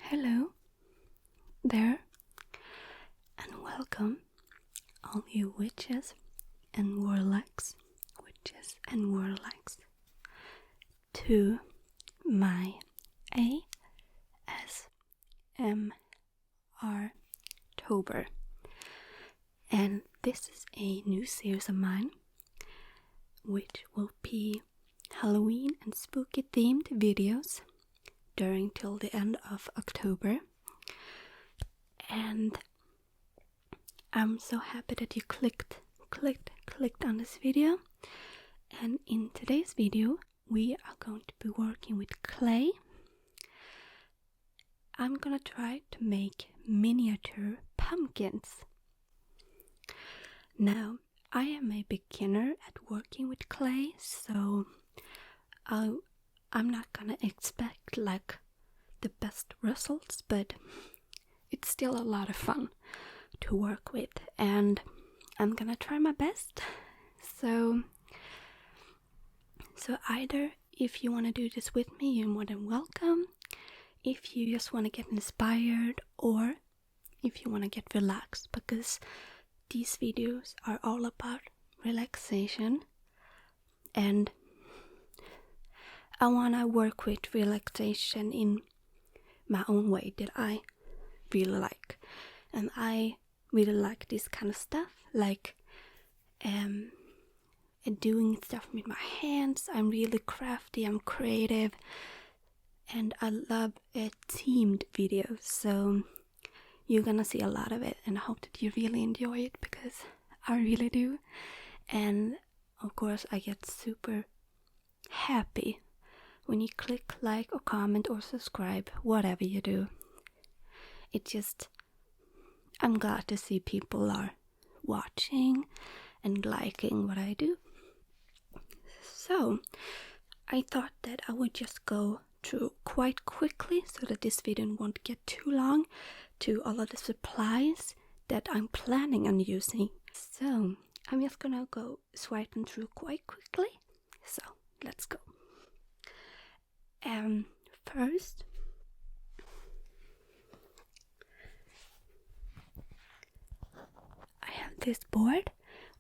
Hello there, and welcome all you witches and warlocks, to my ASMR-tober. And this is a new series of mine, which will be Halloween and spooky themed videos during till the end of October. And I'm so happy that you clicked on this video. And in today's video we are going to be working with clay. I'm gonna try to make miniature pumpkins. Now, I am a beginner at working with clay, so I'm not gonna expect like the best results, but it's still a lot of fun to work with, and I'm gonna try my best. So either if you want to do this with me, you're more than welcome. If you just want to get inspired, or if you want to get relaxed, because these videos are all about relaxation, and I want to work with relaxation in my own way that I really like. And I really like this kind of stuff, like doing stuff with my hands. I'm really crafty, I'm creative, and I love themed videos, so you're gonna see a lot of it, and I hope that you really enjoy it, because I really do. And of course I get super happy when you click like or comment or subscribe, whatever you do. I'm glad to see people are watching and liking what I do. So I thought that I would just go through quite quickly, so that this video won't get too long, to all of the supplies that I'm planning on using. So I'm just gonna go swiping through quite quickly. So let's go. First, I have this board,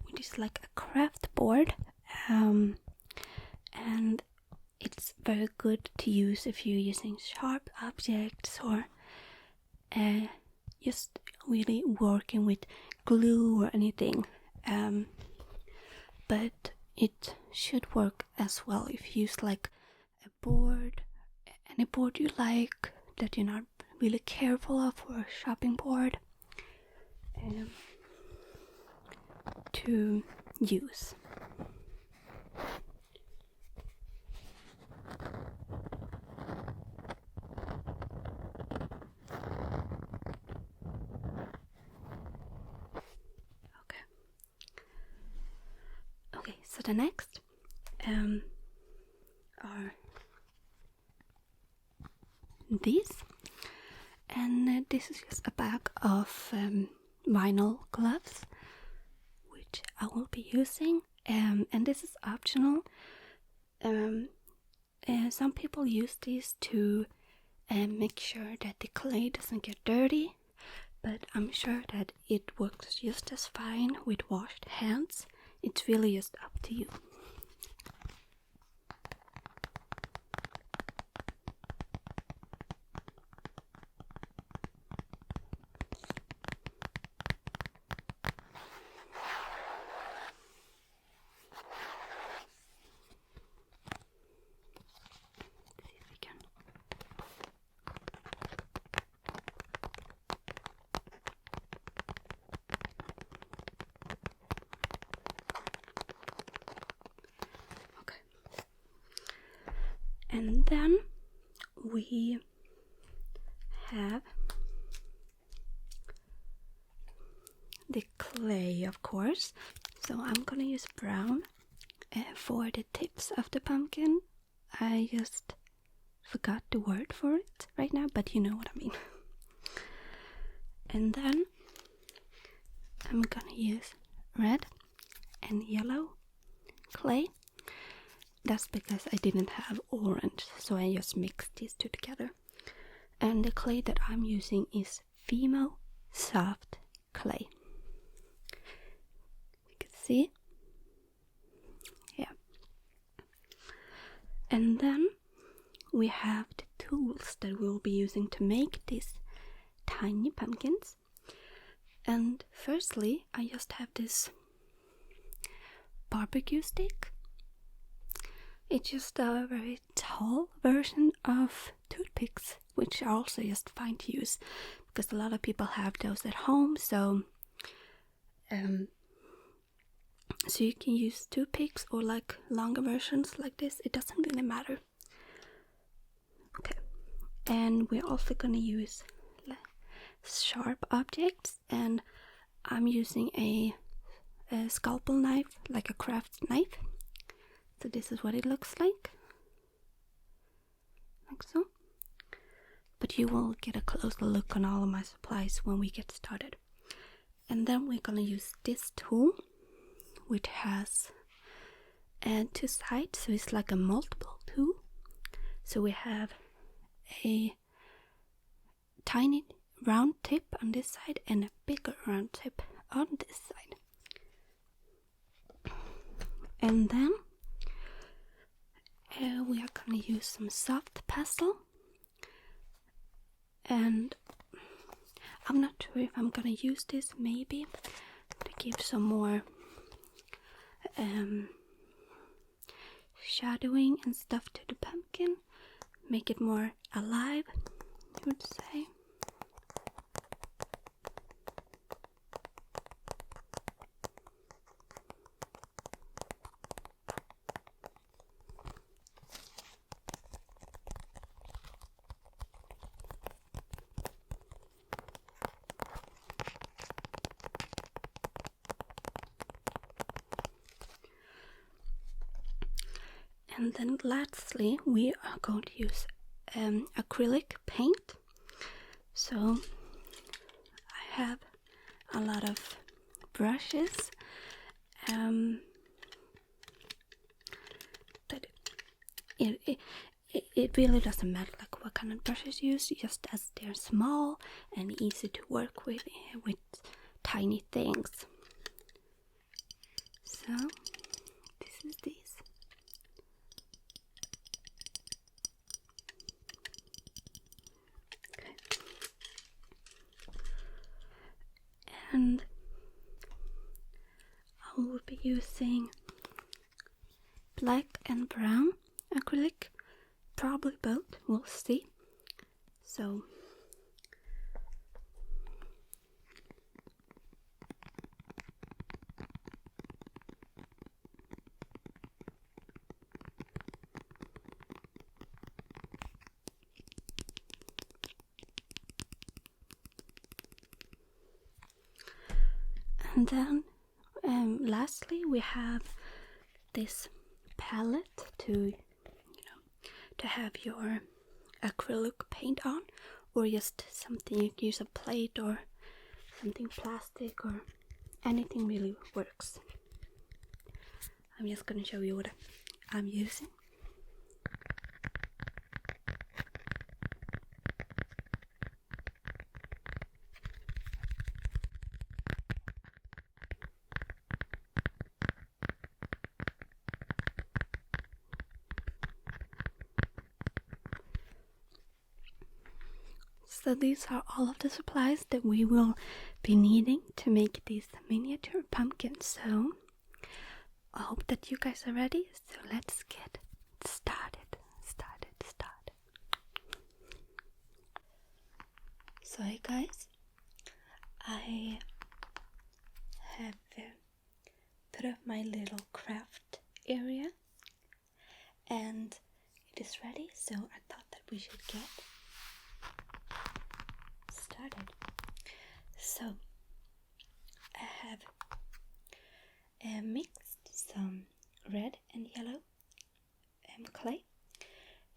which is like a craft board, and it's very good to use if you're using sharp objects, or just really working with glue or anything. But it should work as well if you use like a board, any board you like that you're not really careful of, or a shopping board to use. Okay, so the next are these, and this is just a bag of vinyl gloves, which I will be using, and this is optional. Some people use these to make sure that the clay doesn't get dirty, but I'm sure that it works just as fine with washed hands. It's really just up to you. And then we have the clay, of course. So I'm gonna use brown for the tips of the pumpkin. I just forgot the word for it right now, but you know what I mean. And then I'm gonna use red and yellow clay. That's because I didn't have orange, so I just mixed these two together. And the clay that I'm using is Fimo Soft Clay. You can see. Yeah. And then we have the tools that we'll be using to make these tiny pumpkins. And firstly, I just have this barbecue stick. It's just a very tall version of toothpicks, which are also just fine to use because a lot of people have those at home. So you can use toothpicks or like longer versions like this. It doesn't really matter. Okay, and we're also gonna use sharp objects, and I'm using a scalpel knife, like a craft knife. So this is what it looks like so. But you will get a closer look on all of my supplies when we get started. And then we're gonna use this tool, which has two sides, so it's like a multiple tool. So we have a tiny round tip on this side and a bigger round tip on this side. And then we are going to use some soft pestle, and I'm not sure if I'm going to use this maybe to give some more shadowing and stuff to the pumpkin, make it more alive, I would say. And then lastly, we are going to use acrylic paint. So I have a lot of brushes that it really doesn't matter like what kind of brushes you use, just as they're small and easy to work with tiny things. So this is these. And I will be using black and brown acrylic, probably both, we'll see. So and then lastly we have this palette to have your acrylic paint on, or just something you can use, a plate or something plastic or anything really works. I'm just gonna show you what I'm using. So these are all of the supplies that we will be needing to make these miniature pumpkins. So I hope that you guys are ready. So let's get started. So hey guys, I have put up my little craft area and it is ready. So I thought that we should get started. So I have mixed some red and yellow clay,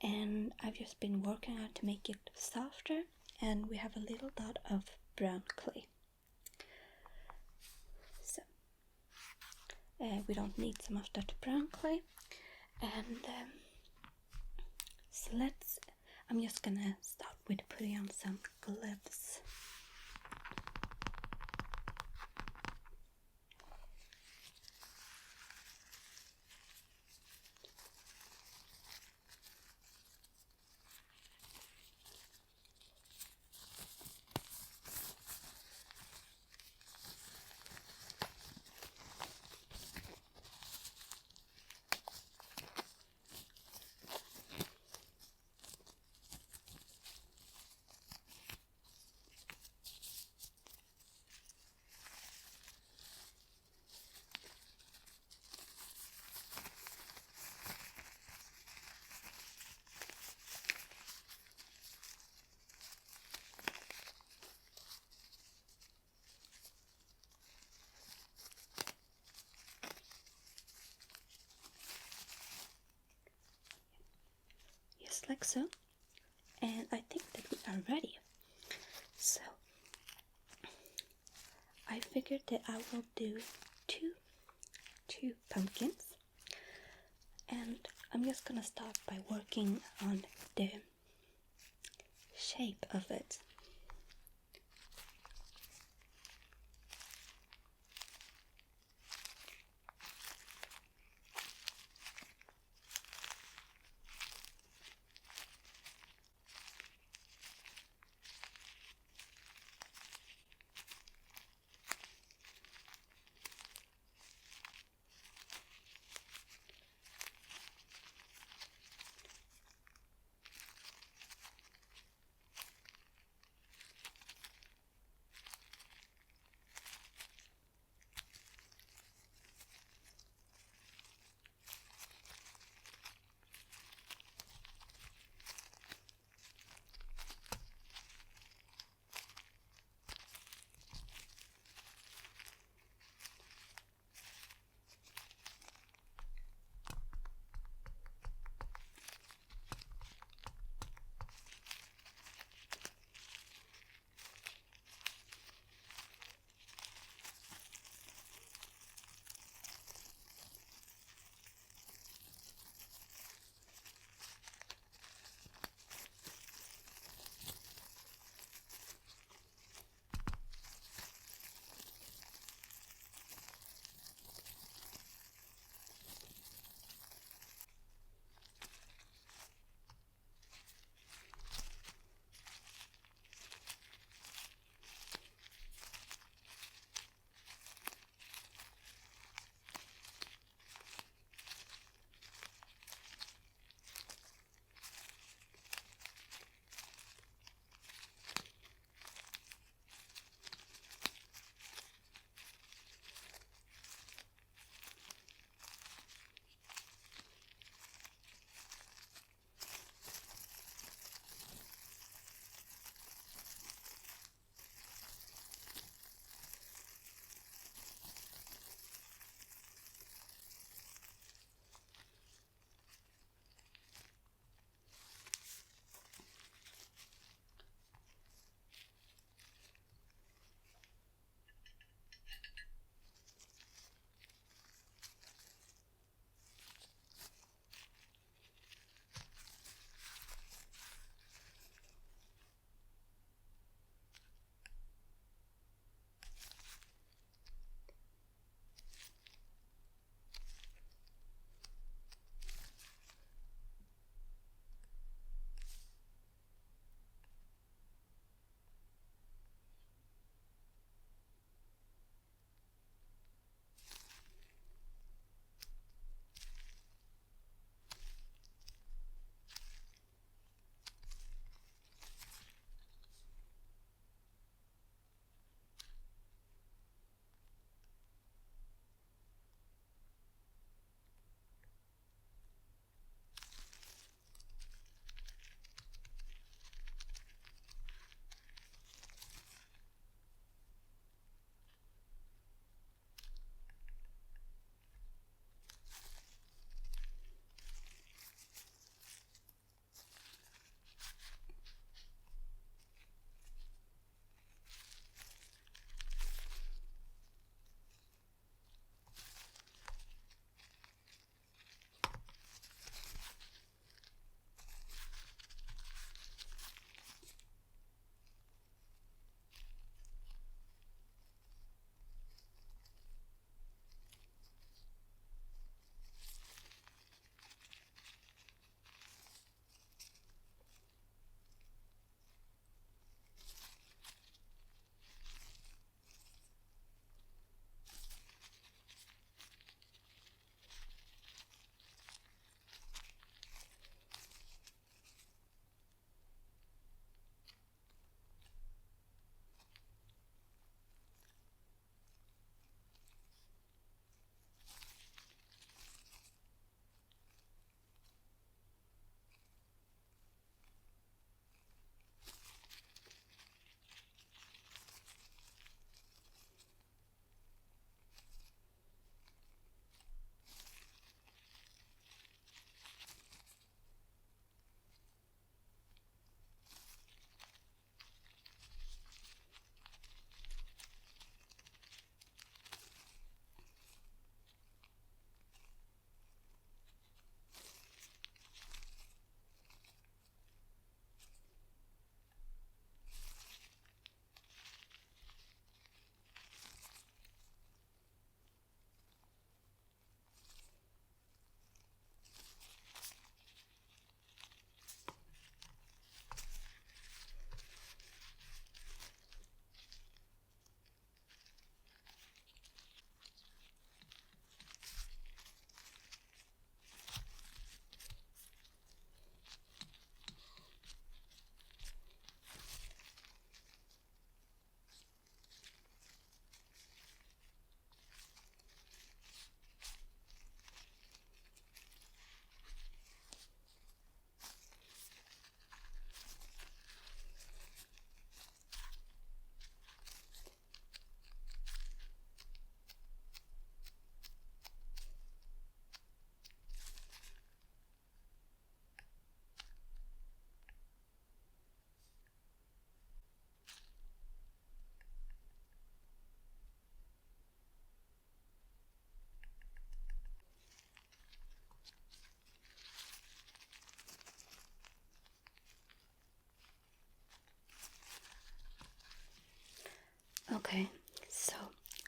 and I've just been working on to make it softer, and we have a little dot of brown clay. So we don't need so much that brown clay, and so I'm just gonna start with putting on some gloves. Just like so. And I think that we are ready. So I figured that I will do two pumpkins, and I'm just gonna start by working on the shape of it. Okay, so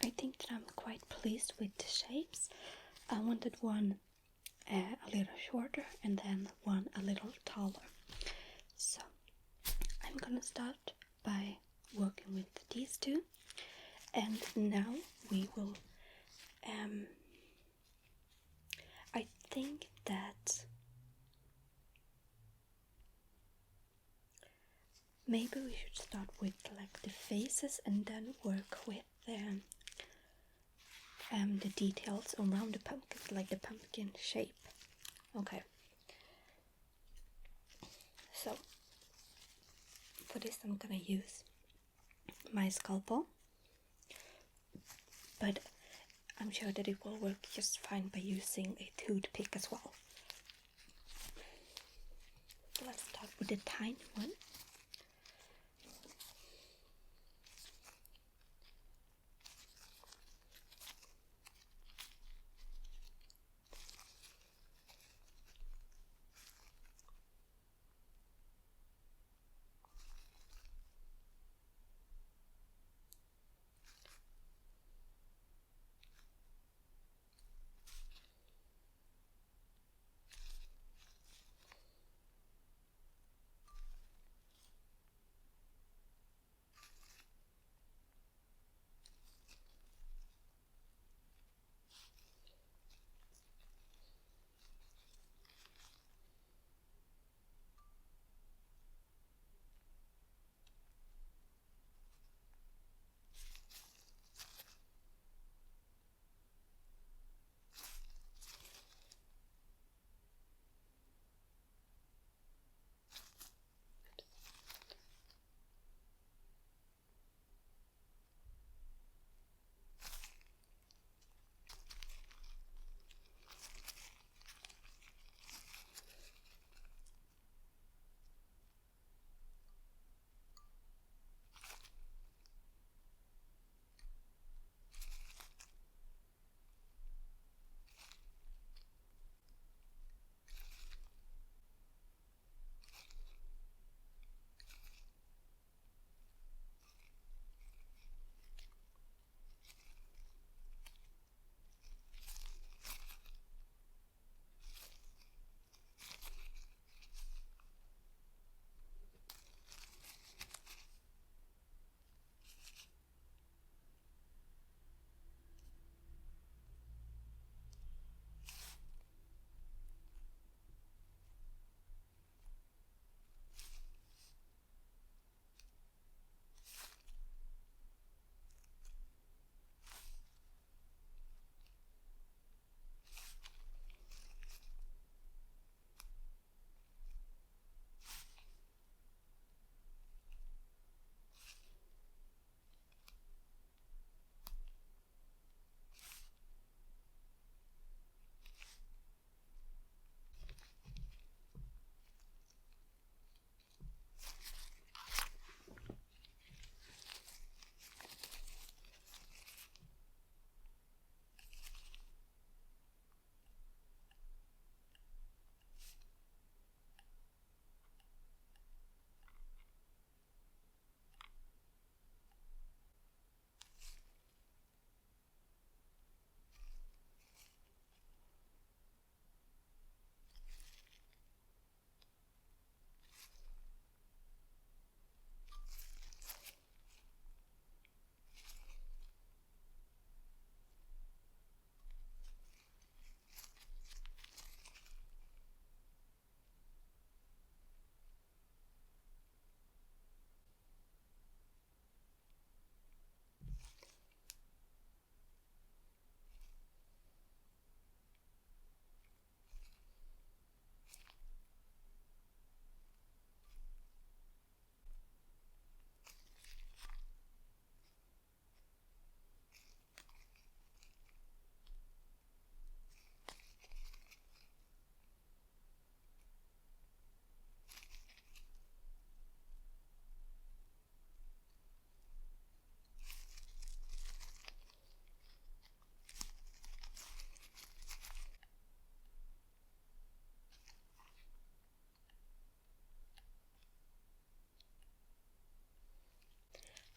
I think that I'm quite pleased with the shapes. I wanted one a little shorter and then one a little taller. So I'm gonna start by working with these two, and now we will I think that maybe we should start with like the faces and then work with the details around the pumpkin, like the pumpkin shape. Okay. So for this I'm gonna use my scalpel, but I'm sure that it will work just fine by using a toothpick as well. Let's start with the tiny one.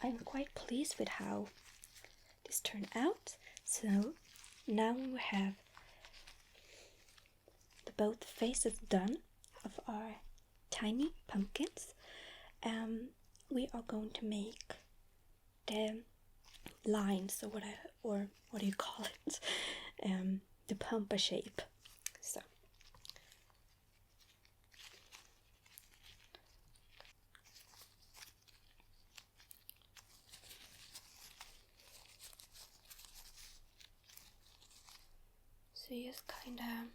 I'm quite pleased with how this turned out. So now we have both faces done of our tiny pumpkins. We are going to make the lines, or what do you call it? The pumper shape. So you just kind of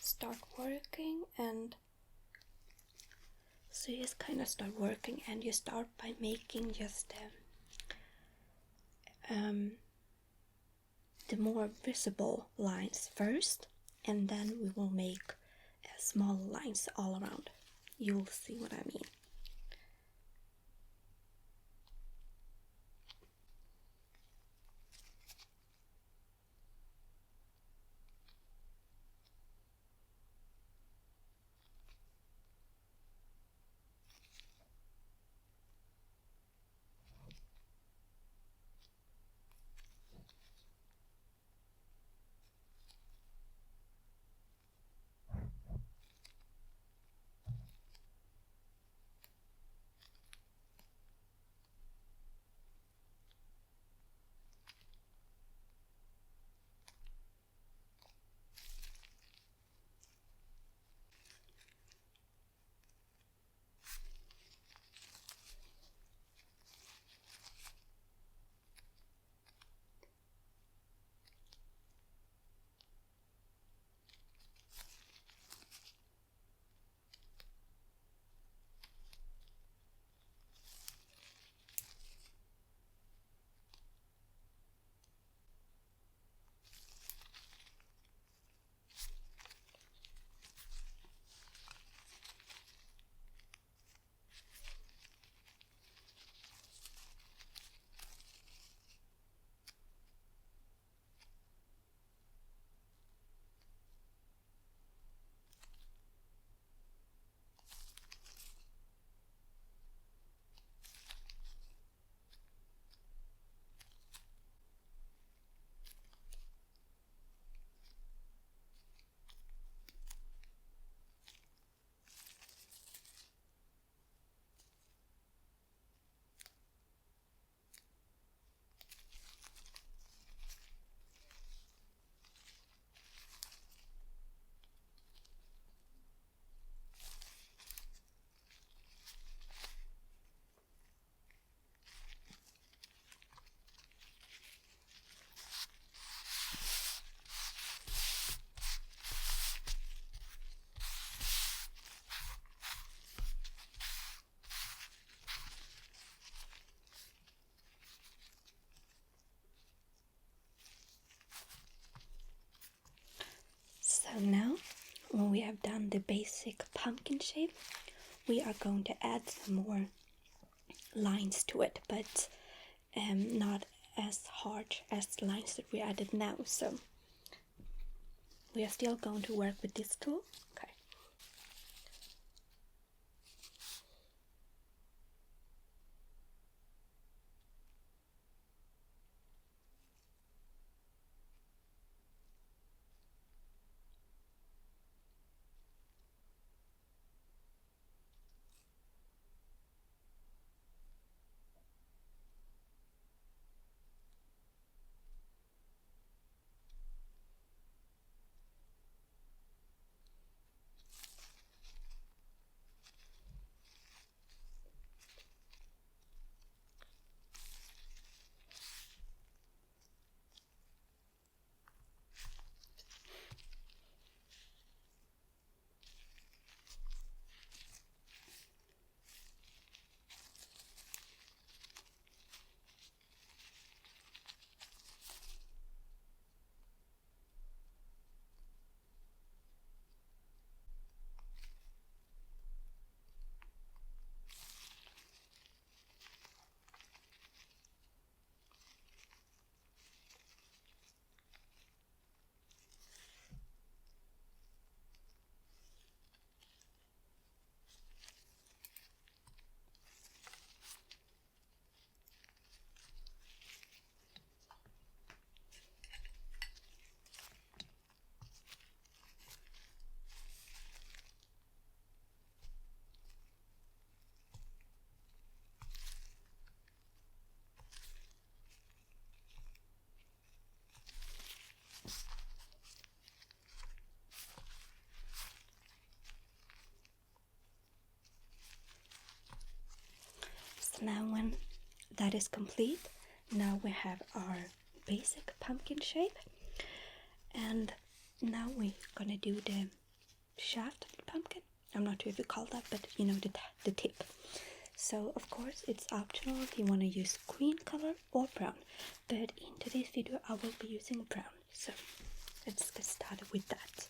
start working, and you start by making just the more visible lines first, and then we will make small lines all around. You'll see what I mean. So now, when we have done the basic pumpkin shape, we are going to add some more lines to it, but not as hard as the lines that we added now. So we are still going to work with this tool. Okay. So now when that is complete, now we have our basic pumpkin shape, and now we're gonna do the shaft of the pumpkin. I'm not sure if you call that, but you know, the tip. So of course it's optional if you want to use green color or brown, but in today's video I will be using brown. So let's get started with that.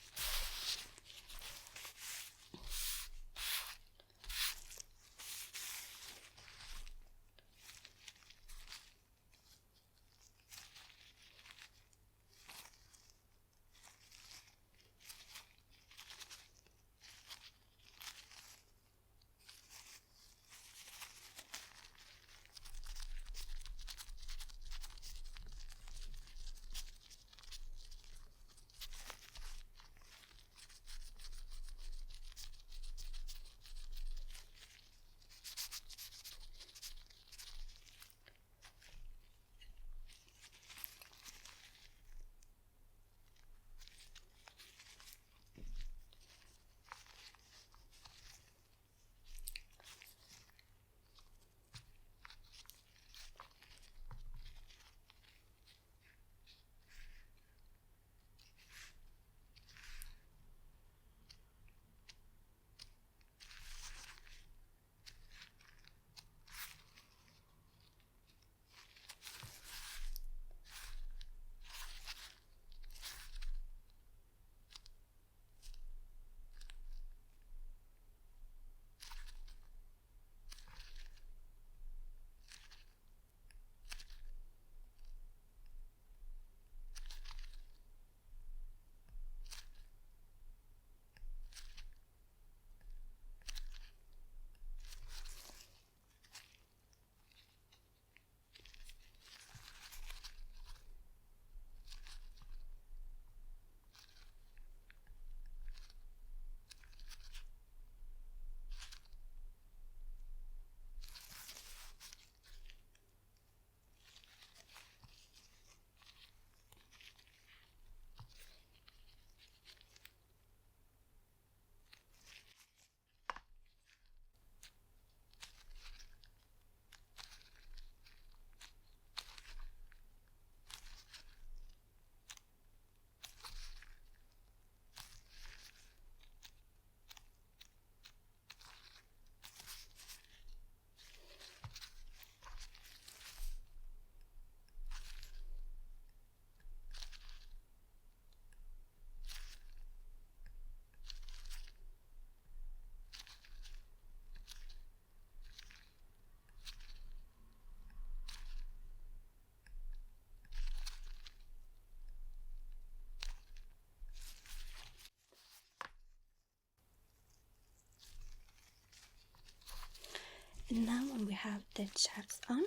And now when we have the shafts on,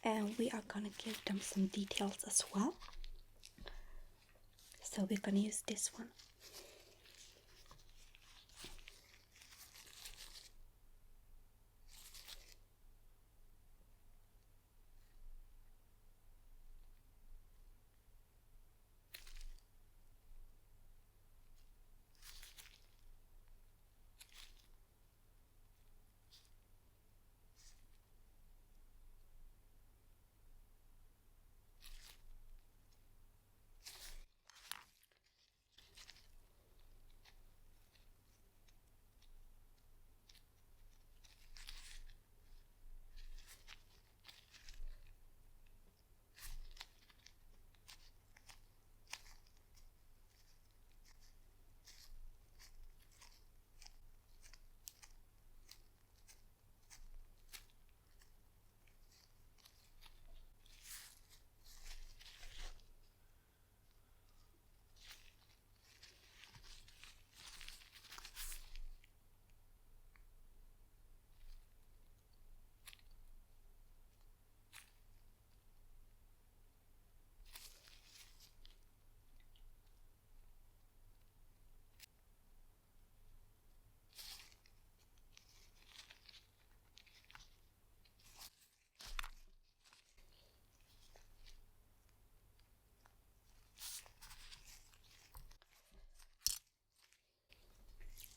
and we are gonna give them some details as well. So we're gonna use this one.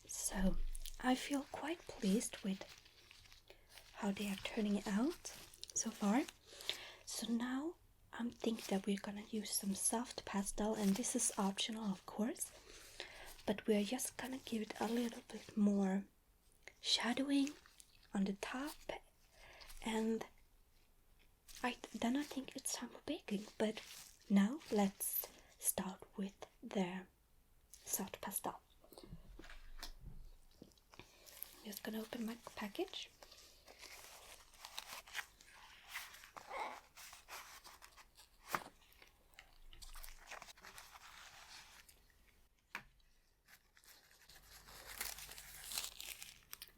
So I feel quite pleased with how they are turning out so far. So now I'm thinking that we're gonna use some soft pastel, and this is optional of course, but we're just gonna give it a little bit more shadowing on the top, and then I think it's time for baking. But now let's start with the soft pastel. I'm just gonna open my package.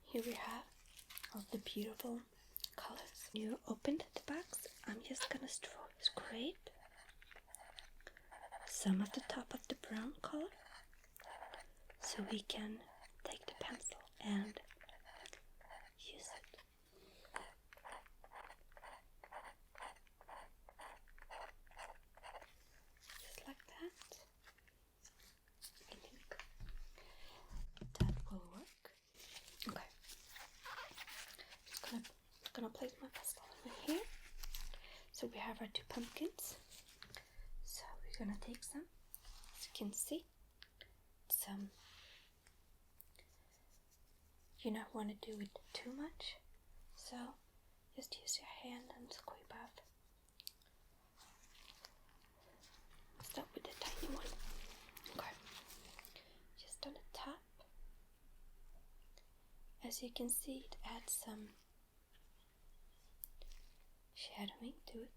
Here we have all the beautiful colors. You opened the box. I'm just gonna scrape some of the top of the brown color so we can take the pencil and use it. Just like that. I think that will work. Okay. Just gonna place my pastel in here. So we have our 2 pumpkins. So we're gonna take some, as you can see, some. You don't want to do it too much, so just use your hand and scrape off. Start with the tiny one. Okay. Just on the top. As you can see, it adds some shadowing to it.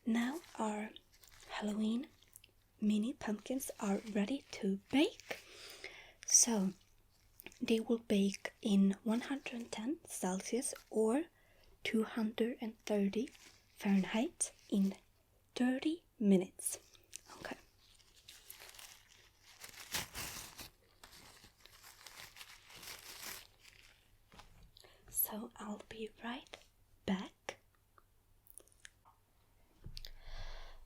Now our Halloween mini pumpkins are ready to bake. So they will bake in 110 Celsius or 230 Fahrenheit in 30 minutes. Okay. So I'll be right back.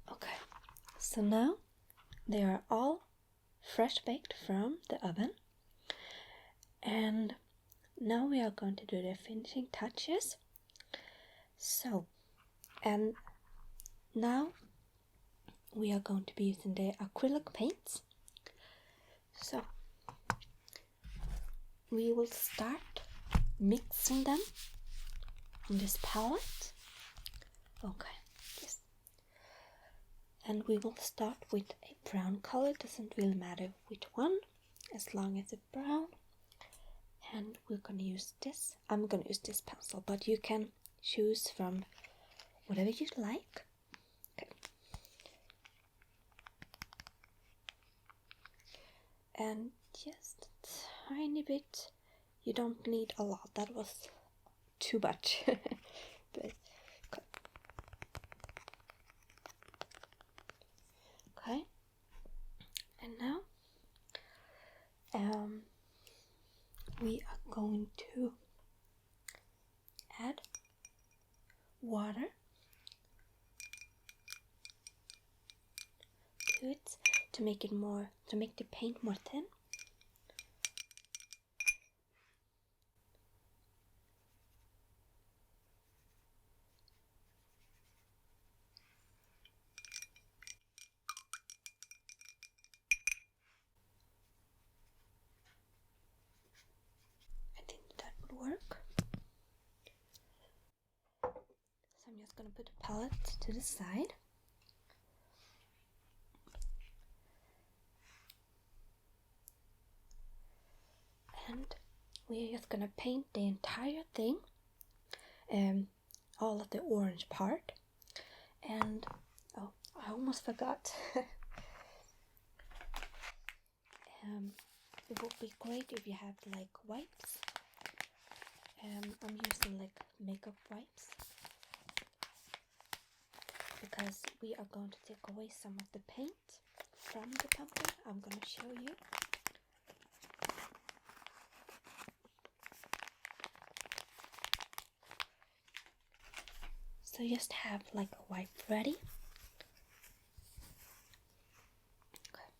Okay, so now they are all fresh baked from the oven, and now we are going to do the finishing touches. So, and now we are going to be using the acrylic paints. So we will start mixing them on this palette. Okay. And we will start with a brown color. Doesn't really matter which one, as long as it's brown. And we're gonna use this. I'm gonna use this pencil, but you can choose from whatever you like. Okay. And just a tiny bit. You don't need a lot. That was too much. But okay, and now we are going to add water to it to make the paint more thin. Work. So I'm just gonna put the palette to the side. And we're just gonna paint the entire thing, all of the orange part. And oh, I almost forgot. it would be great if you have like wipes. I'm using like makeup wipes because we are going to take away some of the paint from the pumpkin. I'm going to show you. So just have like a wipe ready. Okay.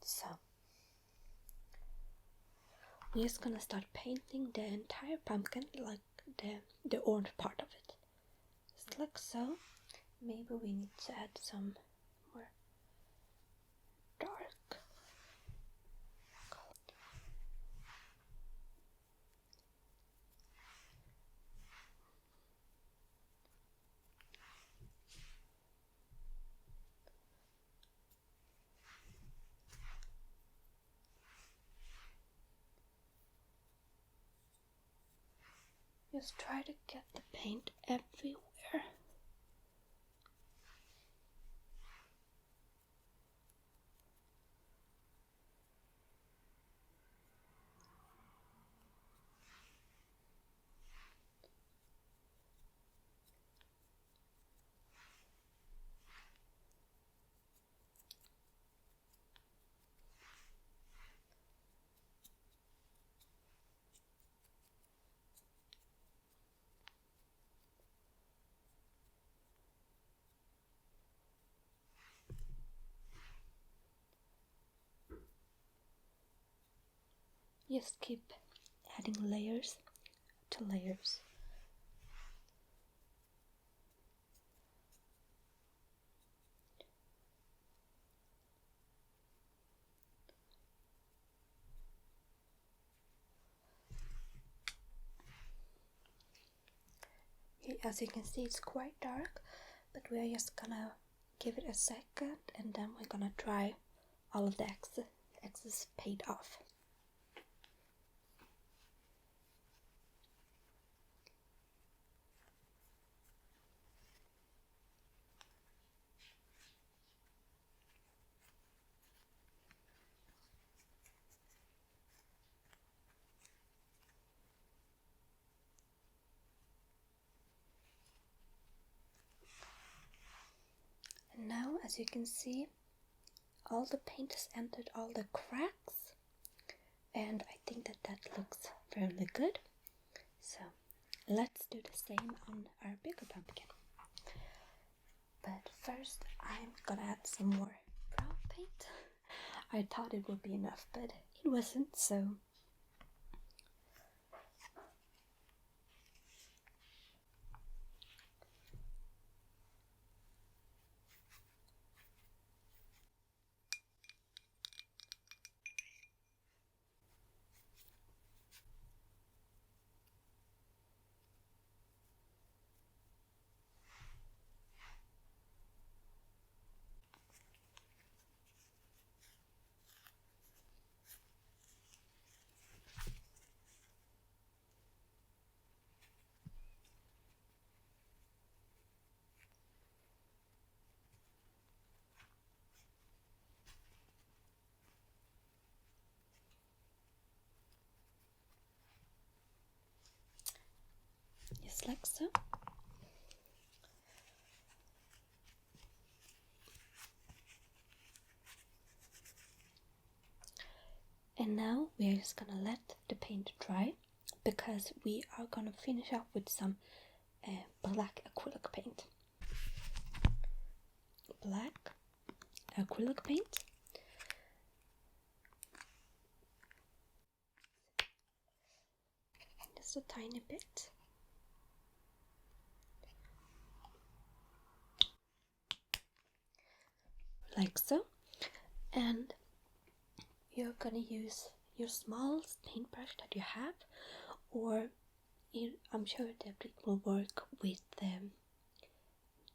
So we're just gonna start painting the entire pumpkin, like the orange part of it. Just like so. Maybe we need to add some more dark color. Just try to get the paint everywhere. Just keep adding layers to layers. As you can see, it's quite dark, but we are just gonna give it a second and then we're gonna dry all of the excess paint off. And now, as you can see, all the paint has entered all the cracks, and I think that looks fairly good. So let's do the same on our bigger pumpkin. But first I'm gonna add some more brown paint. I thought it would be enough, but it wasn't, so just like so. And now we are just gonna let the paint dry because we are gonna finish up with some black acrylic paint. Black acrylic paint. Just a tiny bit. Like so. And you're gonna use your small paintbrush that you have, or I'm sure that it will work with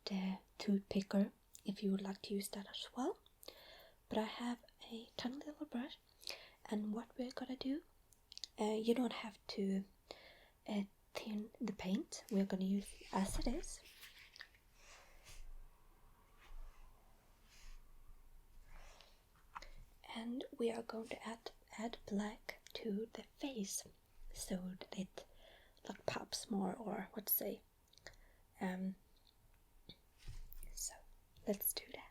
the toothpicker if you would like to use that as well. But I have a tiny little brush, and what we're gonna do, you don't have to thin the paint. We're gonna use it as it is. And we are going to add black to the face so that it like pops more, or what to say. So let's do that.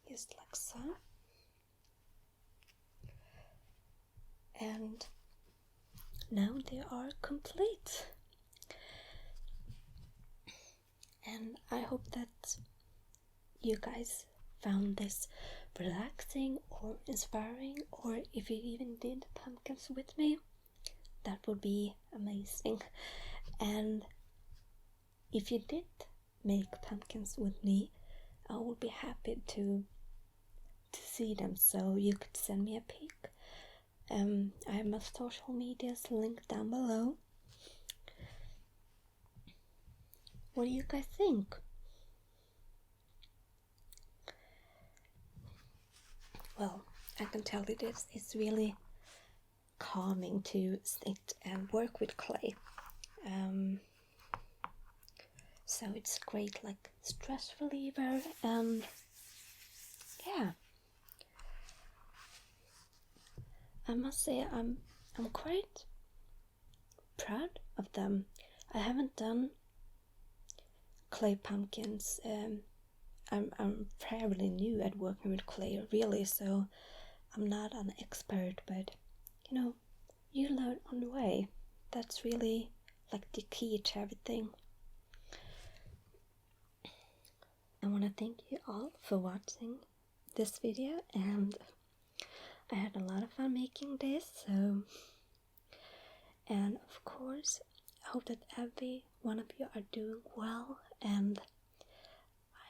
Just like so. And now they are complete. And I hope that you guys found this relaxing or inspiring, or if you even did pumpkins with me, that would be amazing. And if you did make pumpkins with me, I would be happy to see them, so you could send me a pic. I have my social medias linked down below. What do you guys think? Well, I can tell you this, it's really calming to sit and work with clay. So it's great like stress reliever, and yeah, I must say I'm quite proud of them. I haven't done clay pumpkins. I'm fairly new at working with clay, really, so I'm not an expert, but you know, you learn on the way. That's really like the key to everything. I want to thank you all for watching this video, and I had a lot of fun making this, so, and of course I hope that every one of you are doing well, and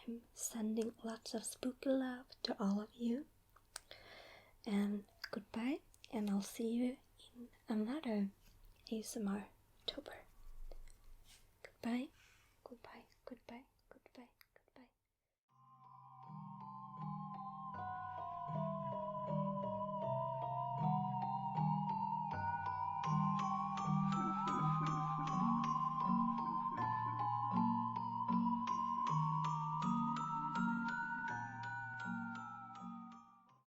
I'm sending lots of spooky love to all of you. And goodbye, and I'll see you in another ASMR-tober. Goodbye, goodbye, goodbye.